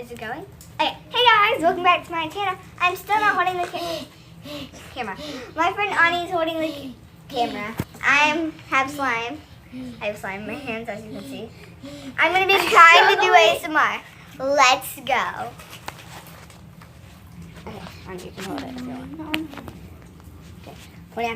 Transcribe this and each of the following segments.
Is it going? Okay. Hey guys, welcome back to my channel. I'm still not holding the camera. My friend Ani is holding the camera. I have slime. I have slime in my hands, as you can see. I'm going to be trying to do ASMR. Let's go. Okay, Ani, you can hold it if you want. Okay, what do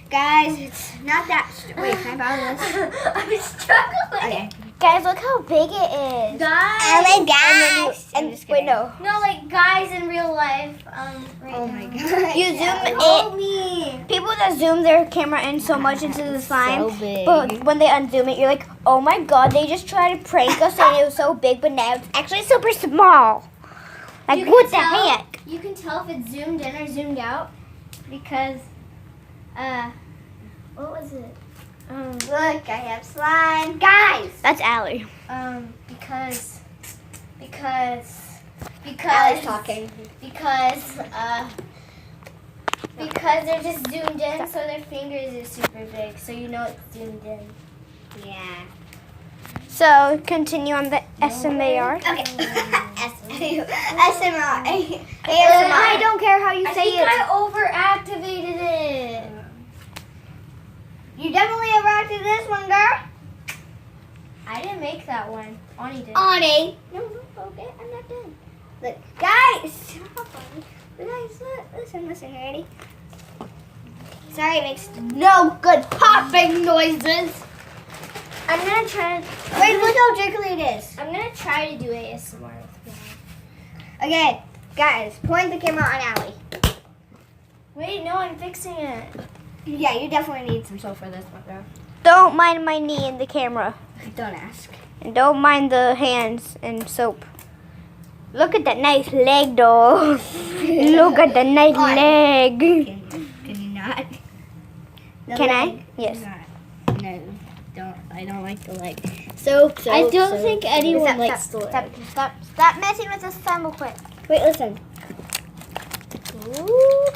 guys, it's not that. Wait, can I borrow this? I'm struggling. Okay. Guys, look how big it is. Guys. Oh my gosh. And wait, no. No, like guys in real life. Right Oh now. my god. You zoom Hold it. me. People that zoom their camera in so much into the slime, So big. but when they unzoom it, you're like, oh my god, they just tried to prank us and it was so big, but now it's actually super small. Like, You can what the tell- heck? You can tell if it's zoomed in or zoomed out because, what was it? Look, I have slime. Guys. That's Allie. Because Allie's talking. because they're just zoomed in, so their fingers are super big, so you know it's zoomed in. Yeah. So, continue on the SMAR. Okay. SMR. I don't care how you I say think it. I overactivated it. You definitely overacted this one, girl. I didn't make that one. Ani did. Ani. No, okay, I'm not done. Look, guys. Guys, listen, ready? Sorry, it makes no good popping noises. I'm gonna try. Wait, look how jiggly it is. I'm gonna try to do ASMR with you. Okay, guys, point the camera on Allie. Wait, no, I'm fixing it. Yeah, you definitely need some soap for this one, girl. Don't mind my knee in the camera. Don't ask. And don't mind the hands and soap. Look at that nice leg, though. Look at the nice leg. Can you not? The Can I? leg. Yes. No, don't. I don't like the leg. Soap. I don't think anyone likes the leg. Stop messing with the slime real quick. Wait, listen. Ooh.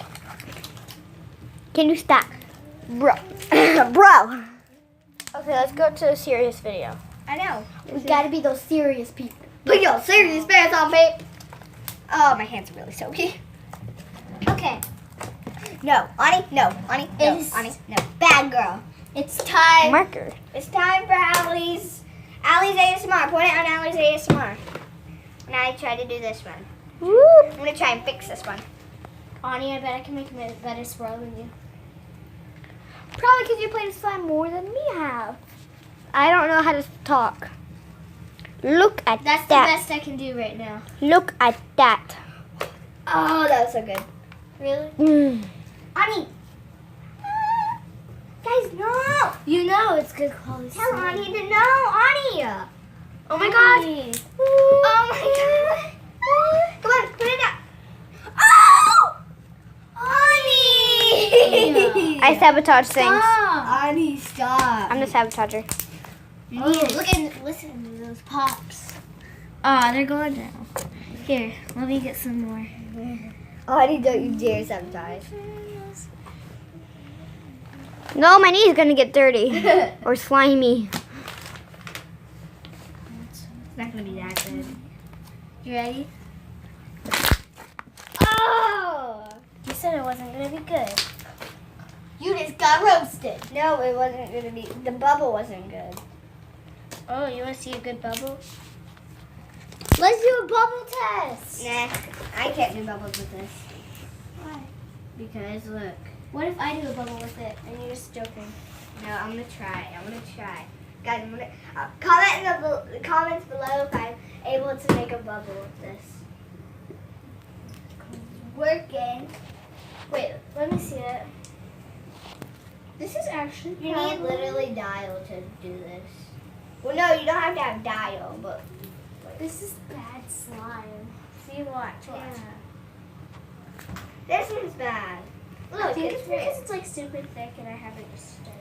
Can you stop? Bro. Bro. Okay, let's go to a serious video. I know. We gotta be those serious people. Put your serious pants on, babe. Oh, my hands are really soapy. Okay, No, Ani, no. Ani, no. It's- Ani, no. Bad girl. it's time. Marker. It's time for Allie's ASMR. Point it on Allie's ASMR. And I try to do this one. Woo. I'm going to try and fix this one. Ani, I bet I can make a better swirl than you. Probably because you played slime more than me have. I don't know how to talk. Look at That's the that. best I can do right now. Look at that. Oh, that was so good. Really? Ani. Guys, no. You know it's good quality. Tell slime. Ani to no. Ani. Oh my god. Oh my god. Come on, put it down. Oh! Ani! I sabotage things. Stop. Ani, stop. I'm the sabotager. Oh, look and listen to those pops. Ah, they're gone now. Here, let me get some more. Ani, don't you dare sabotage. No, my knee's gonna get dirty or slimy. It's not gonna be that good. You ready? Oh! You said it wasn't gonna be good. You just got roasted. No, it wasn't gonna be. The bubble wasn't good. Oh, you want to see a good bubble? Let's do a bubble test. Nah, I can't do bubbles with this. Why? Because look. What if I do a bubble with it and you're just joking? No, I'm gonna try. Guys, I'm gonna comment in the comments below if I'm able to make a bubble with this. Working. Wait, let me see it. This is actually You need literally dial to do this. Well, no, you don't have to have dial, but This is bad slime. See, watch. this one's bad. I Look, think it's it's because red. it's like super thick and I haven't just started.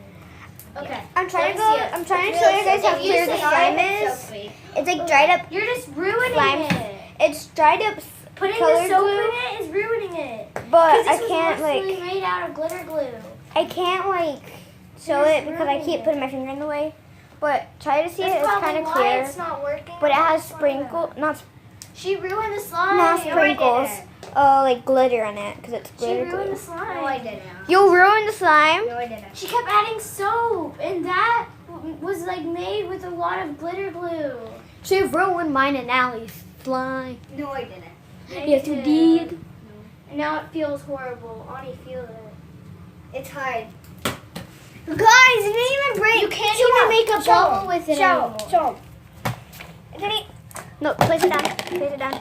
Okay. I'm trying to Let me see go. it. I'm trying to It's show really you guys how soapy. clear You the say slime it's is. soapy. It's like dried up. You're just ruining Slime. it. It's dried up Putting color the soap glue, in it is ruining it. but Because I this can't was mostly like. made out of glitter glue. I can't like show You're it because I keep ruining putting my finger in the way. but try to see it. It's probably kind of why clear. it's not working. But it has Slime. sprinkle, She ruined the slime. not No, I sprinkles. didn't. Like glitter on it, because it's She glitter ruined glue. the slime. No, I didn't. You ruined the slime. No, I didn't. She kept adding soap, and that was like made with a lot of glitter glue. She ruined mine and Allie's slime. No, I didn't. Yes, you did. And now it feels horrible. Ani, feel it. It's hard. Guys, it didn't even break. You can't even make a bubble with it anymore. Show. It didn't. No, place it down. Place it down.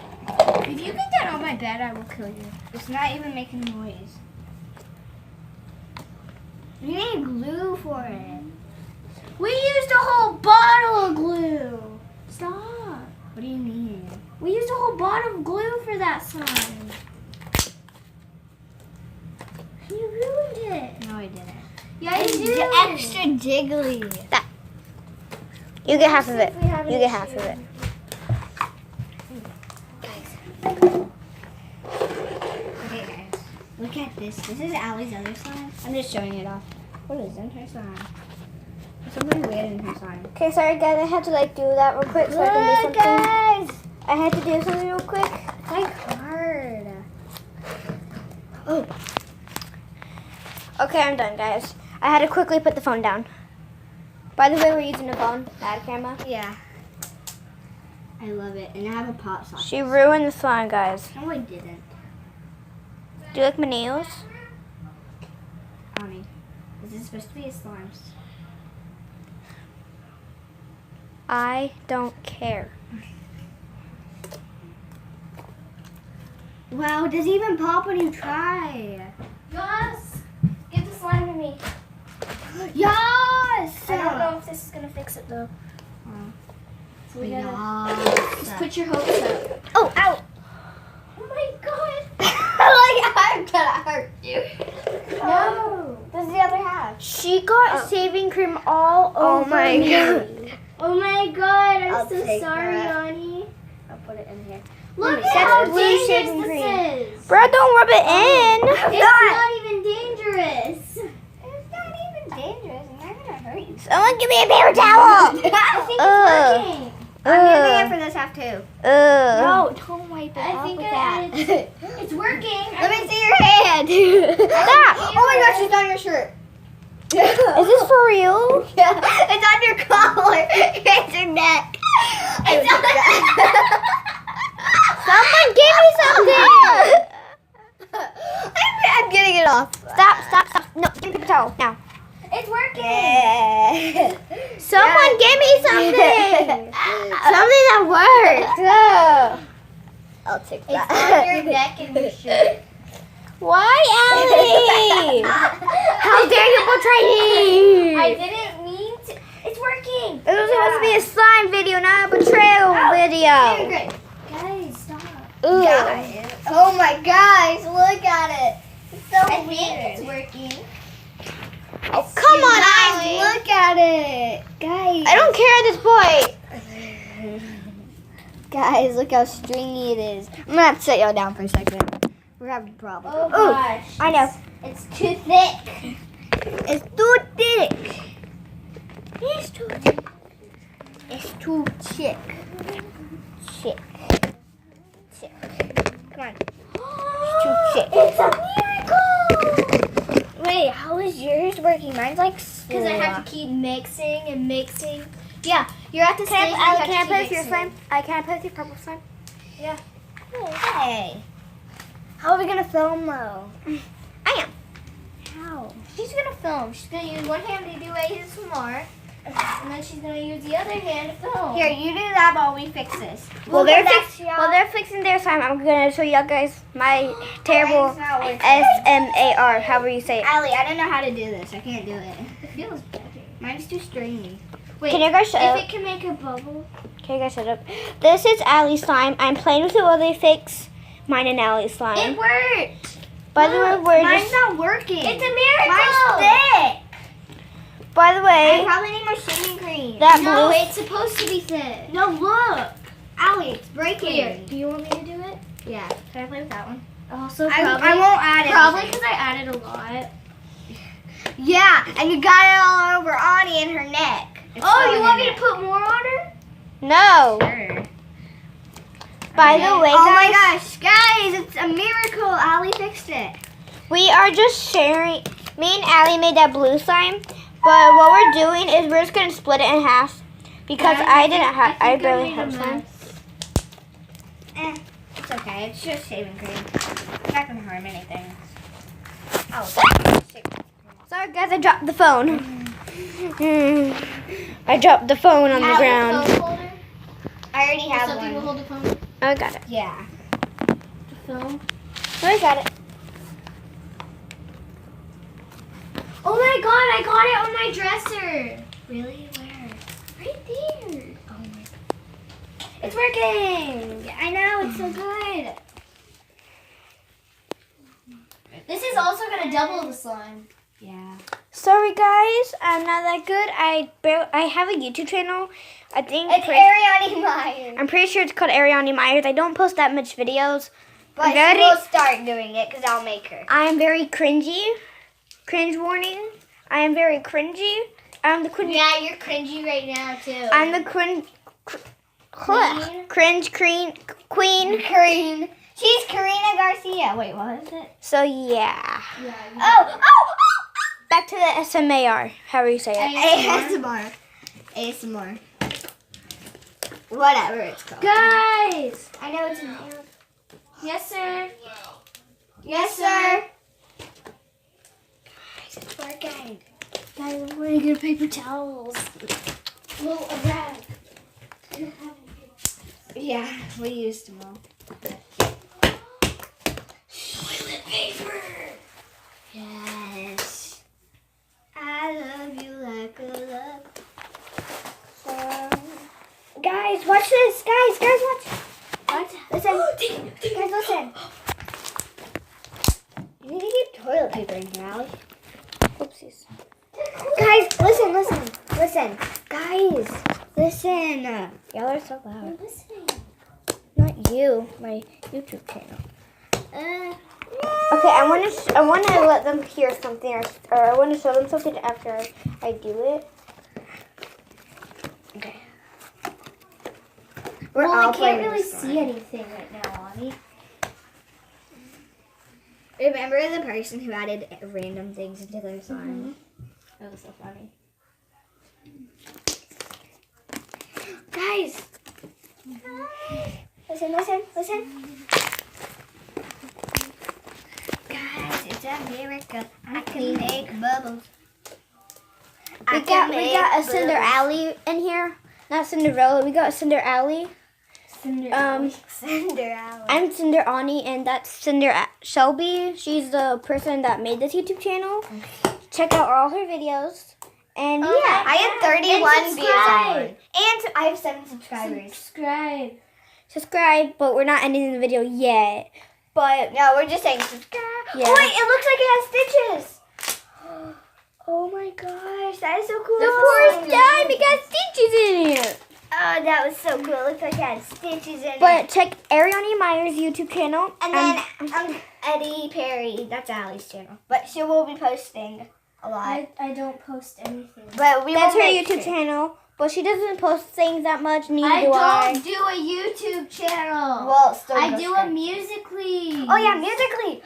If you get that on my bed, I will kill you. It's not even making noise. You need glue for it. We used a whole bottle of glue. Stop. What do you mean? We used a whole bottle of glue for that slime. You ruined it. No, I didn't. Yeah, you did. It's extra jiggly. You get half of it. We have an You get half issue. of it. Okay, guys. Look at this. This is Allie's other slime. I'm just showing it off. What is in her slime? There's something weird in her slime. Okay, sorry guys, I had to like do that real quick so I can do something. guys! I had to do something real quick. It's like hard. Oh. Okay, I'm done, guys. I had to quickly put the phone down. By the way, we're using a phone, not a camera. Yeah. I love it. And I have a pot sauce. She ruined the slime, guys. No, I didn't. Do you like my nails? Ani, this is supposed to be a slime. I don't care. Wow, does it even pop when you try? Yes. Give the slime to me. Yes! I don't know if this is gonna fix it though. So we gotta just Yes. put your hopes up. Oh, ow! Oh my god. Like, I'm gonna hurt you. No. This is the other half. She got shaving cream all over my me. God. Oh my god. I'm I'll so take sorry, that. Ani. I'll put it in here. Look at That's how blue dangerous shaving this cream. is. Bro, don't rub it in. It's not even dangerous. It's not even dangerous. I'm not gonna hurt you. Someone give me a paper towel. I think Ugh. it's working. I'm using it for this half too. Ugh. Don't wipe it I off think with I that. added- It's working. Let me see your hand. Stop. Oh my gosh, it's on your shirt. Is this for real? Yeah, it's on your collar. It's your neck. It's on Someone give me something. I'm getting it off. Stop. No, give me the paper towel now. It's working. Yeah. Someone give me something. Something that works. I'll take It's that. on your neck and your shirt. Why, Allie? How dare you portray I me? didn't mean to. It's working. This was supposed to be a slime video, not a betrayal video. Great. Guys, stop. Ugh. Guys. Oh my guys, look at it. It's so I weird. think it's working. Oh, come on, Guys, Allie. look at it. Guys. I don't care at this point. Guys, look how stringy it is. I'm gonna have to set y'all down for a second. We're having problems. Oh Ooh, gosh. I know. It's too thick. It's too thick. It's too thick. It's too thick. Shit. Come on. Too thick. It's a miracle. Wait, how is yours working? Mine's like Because I have to keep mixing and mixing. Yeah, you're at the Can stage I where you have to play keep with your mixing. slime? Can I play with your purple slime? Hey. How are we gonna film though? I am. How? She's gonna film. She's gonna use one hand to do ASMR, and then she's gonna use the other hand to film. Here, you do that while we fix this. While Well, they're fixing their slime, I'm gonna show y'all guys my terrible Mine's not working. SMAR, however you say it. Allie, I don't know how to do this. I can't do it. It feels better. Mine's too stringy. Wait, Can you guys shut if up? it can make a bubble. Can you guys shut up? This is Allie's slime. I'm playing with it while they fix mine and Allie's slime. It worked. By the way, we're Mine's just. not working. It's a miracle. Mine's thick. By the I way, probably need more shaving cream. that No, blue. it's supposed to be thick. No, look. Allie, it's breaking. Here, do you want me to do it? Yeah. Can I play with that one? Also, I probably, won't add it. probably because I added a lot. Yeah, and you got it all over Ani and her neck. Oh, you want me to put more on her? No. Sure. By the way, Oh my guys, gosh, guys, it's a miracle. Allie fixed it. we are just sharing. Me and Allie made that blue slime, but what we're doing is we're just gonna split it in half because I barely have slime. It's okay. It's just shaving cream. It's not gonna harm anything. Oh, Sorry, guys, I dropped the phone. I dropped the phone on the ground. Phone holder? I already have Some people one. hold the phone. I got it. Yeah. The film. I got it. Oh my god, I got it on my dresser. Really? Where? Right there. Oh my god. It's working. I know, it's so good. This is also going to double the slime. Yeah. Sorry, guys, I'm not that good. I have a YouTube channel. I think It's Ariane Myers. I'm pretty sure it's called Ariane Myers. I don't post that much videos. But she very- will start doing it because I'll make her. I am very cringy. Cringe warning. I am very cringy. I'm the cringe. Yeah, you're cringy right now, too. I'm the cringe. Queen? Cringe queen. Karine. She's Karina Garcia. Wait, what is it? So yeah. Yeah, Oh. Back to the SMAR. However you say it. ASMR. ASMR. Whatever it's called. Guys! I know it's an Yes, sir. Yes, sir. Guys, it's working. Guys, I'm going to get paper towels. Well, a rag. Yeah, we used them all. Toilet paper. Yes. I love you like a love song. Guys, watch this. Guys, watch. What? Listen. Guys, listen. You need to get toilet paper in here, Allie. Oopsies. Guys, listen. Guys, listen. Y'all are so loud. I'm listening. Not you. My YouTube channel. Okay, I want to let them hear something, or I want to show them something after I do it. Okay. Well, I can't playing really this see one. anything right now, Ani. Remember the person who added random things into their slime? That was so funny. Guys! Listen. Guys, it's America. I can make bubbles. We got a Cinder Alley in here. Not Cinderella. We got Cinder Alley. Cinderella. I'm Cinder Ani, and that's Cinder Shelby. She's the person that made this YouTube channel. Check out all her videos. And yeah, I had 31 And views on subscribe. one. And I have 7 subscribers. subscribe. But we're not ending the video yet. But No, we're just saying subscribe. Yeah. Oh, wait, it looks like it has stitches. Oh my gosh, that is so cool. the first time it got stitches in it. Oh, that was so cool. It looks like it had stitches in it. But check Ariane Myers' YouTube channel. And then Eddie Perry, that's Allie's channel. But she will be posting a lot. I don't post anything. But we That's will her make YouTube sure. channel. But she doesn't post things that much. Neither I do I. don't do a YouTube channel. Well, still I go do subscribe. a Musical.ly. Oh yeah, Musically.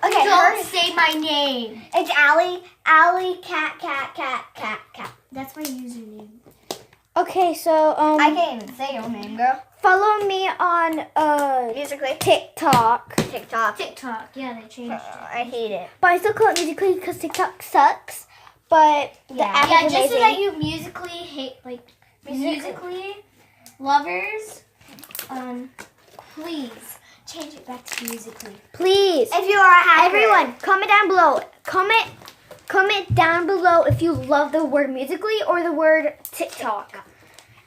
Okay, Don't hers. say my name. It's Allie, cat. That's my username. Okay, so I can't even say your name, girl. follow me on Musically. TikTok. TikTok. TikTok. Yeah, they changed it. I hate it. But I still call it Musically because TikTok sucks. But the Yeah. app Yeah, is just so amazing. that you Musically hate, like, Musically lovers, please change it back to Musically. Please, If you are a hacker. everyone, comment down below. Comment down below if you love the word Musically or the word TikTok.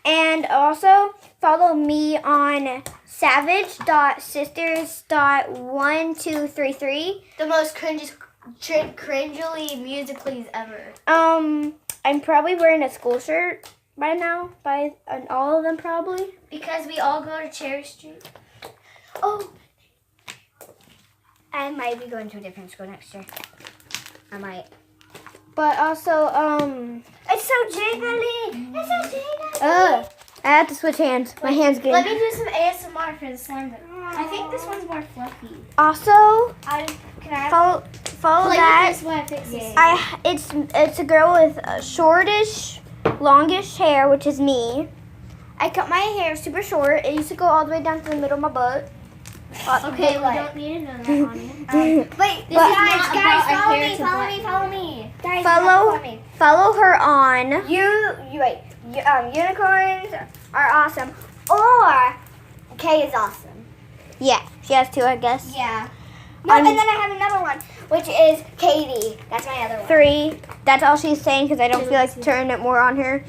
And also follow me on savage.sisters.1233. The most cringily Musicallys ever. I'm probably wearing a school shirt by now, on all of them probably. Because we all go to Cherry Street. Oh. I might be going to a different school next year. I might. But also, It's It's so jiggly. It's so jiggly. I have to switch hands. My hand's getting. Let me do some ASMR for the slime. I think this one's more fluffy. Also, Can I? follow Play that. with this while I fix this. It's a girl with shortish, longish hair, which is me. I cut my hair super short. It used to go all the way down to the middle of my butt. Okay, we don't need to know that on you. Wait, This is guys, not about a follow hair me, to follow black. me, follow me. Guys, Follow me. follow her on. Unicorns are awesome. Or Kay is awesome. Yeah, she has two, I guess. Yeah. No, and then I have another one, which is Katie. That's my other one. 3. That's all she's saying because I don't feel like turning it more on her.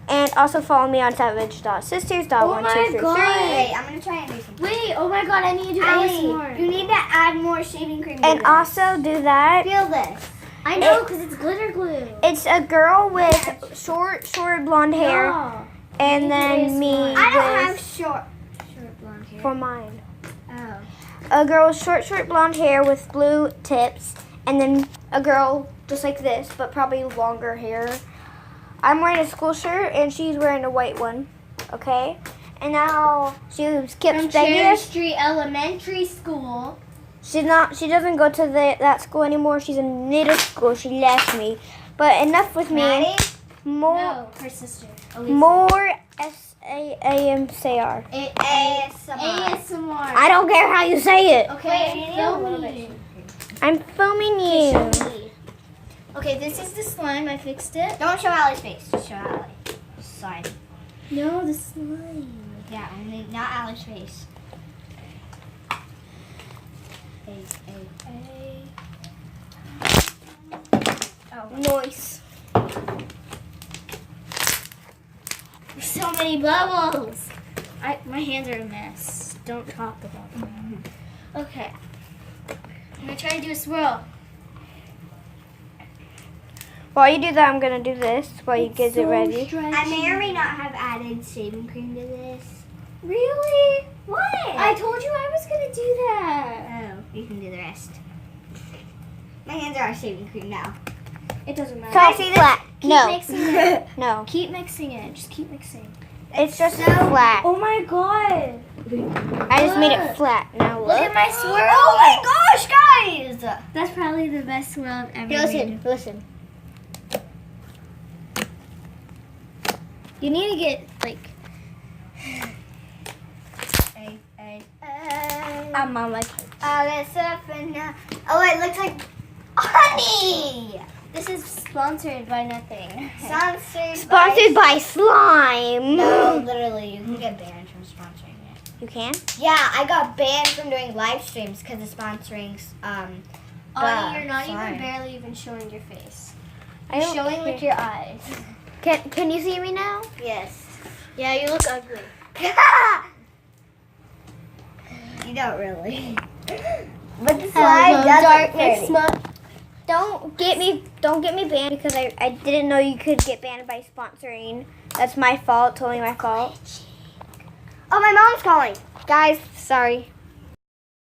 And also follow me on savage.sisters.123. Oh my God. Wait, I'm gonna try and do something. Wait, oh my god, I need to do Allie, ASMR. you need to add more shaving cream. to And this. also do that. feel this. I know, because it's glitter glue. It's a girl with short blonde hair. No. And then me I don't have with, short. Short blonde hair. for mine. Oh. A girl with short blonde hair with blue tips. And then a girl just like this, but probably longer hair. I'm wearing a school shirt and she's wearing a white one. Okay? And now she keeps From begging Cherry us. Street Elementary School. She doesn't go to that school anymore. She's in middle school. She left me. But enough with me. Maddie? More No, her sister. Elisa. more SAAMCR. ASMR. ASMR. I don't care how you say it. Okay, Wait, you need a film little me. I'm filming you. Show me. Okay, this is the slime. I fixed it. Don't show Allie's face. Just show Allie. Slime. No, the slime. Yeah, only not Allie's face. Oh. Nice. So many bubbles. My hands are a mess. Don't talk about them. Okay. I'm gonna try to do a swirl. While you do that, I'm gonna do this while you get it ready. I may or may not have added shaving cream to this. Really? What? I told you I was gonna do that. Oh, you can do the rest. My hands are shaving cream now. It doesn't matter. So see this? flat. Keep No, mixing it. no. Keep mixing it. Just keep mixing. It's just flat. Oh my god. I just made it flat. Now Look at look. my swirl. Oh my gosh, guys! That's probably the best swirl I've ever made. Listen. You need to get like. I'm on my couch. Oh, it looks like honey! This is sponsored by nothing. Sponsored by slime. No, literally, you can get banned from sponsoring it. You can? Yeah, I got banned from doing live streams because of sponsoring. You're not sorry. even barely even showing your face. I You're don't showing care. with your eyes. Can you see me now? Yes. Yeah, you look ugly. You don't really. But the slime does look pretty. Don't get me banned because I didn't know you could get banned by sponsoring. That's my fault. Totally my fault. Oh, my mom's calling. Guys, sorry.